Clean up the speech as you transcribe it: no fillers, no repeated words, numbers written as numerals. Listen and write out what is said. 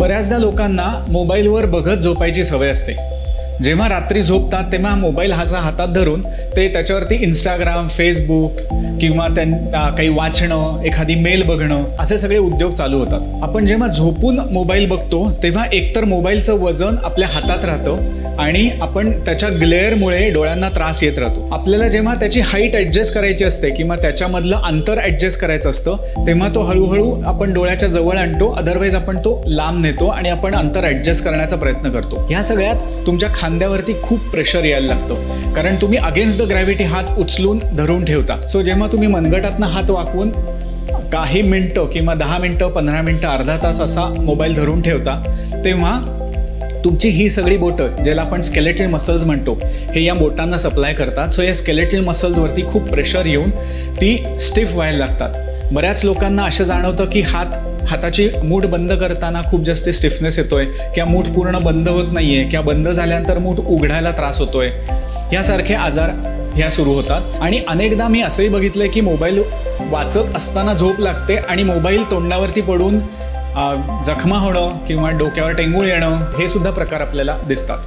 बऱ्याचदा लोकांना मोबाईलवर बघत झोपायची सवय असते। जेव्हा रात्री झोपतात तेव्हा मोबाईल हातात धरून ते त्याच्यावरती इंस्टाग्राम, फेसबुक किंवा काही वाचणं, एखादी मेल बघणं असे सगळे उद्योग चालू होतात। आपण जेव्हा झोपून मोबाईल बघतो तेव्हा एकतर मोबाईलचं वजन आपल्या हातात राहतं आणि आपण त्याच्या ग्लेअरमुळे डोळ्यांना त्रास येत राहतो। आपल्याला जेव्हा त्याची हाईट ॲडजस्ट करायची असते किंवा त्याच्यामधलं अंतर ॲडजस्ट करायचं असतं तेव्हा तो हळूहळू आपण डोळ्याच्या जवळ आणतो, अदरवाईज आपण तो लांब नेतो आणि आपण अंतर ॲडजस्ट करण्याचा प्रयत्न करतो। ह्या सगळ्यात तुमच्या खांद्यावरती खूप प्रेशर यायला लागतं, कारण तुम्ही अगेन्स्ट द ग्रॅव्हिटी हात उचलून धरून ठेवता। सो जेव्हा तुम्ही मनगटातनं हात वाकवून काही मिनटं किंवा 10 मिनटं, 15 मिनटं, अर्धा तास असा मोबाईल धरून ठेवता तेव्हा तुमची ही सगळी बोटं, ज्याला आपण स्केलेटल मसल्स म्हणतो, हे या बोटांना सप्लाय करतात। सो या स्केलेटल मसल्सवरती खूप प्रेशर येऊन ती स्टिफ व्हायला लागतात। बऱ्याच लोकांना असं जाणवतं की हाताची मूठ बंद करताना खूप जास्त स्टिफनेस येतोय, किंवा मूठ पूर्ण बंद होत नाहीये, किंवा बंद झाल्यानंतर मूठ उघडायला त्रास होतोय, यासारखे आजार ह्या सुरू होतात। आणि अनेकदा मी असंही बघितलंय की मोबाईल वाचत असताना झोप लागते आणि मोबाईल तोंडावरती पडून जखमा होणं किंवा डोक्यावर टेंगूळ येणं हे सुद्धा प्रकार आपल्याला दिसतात।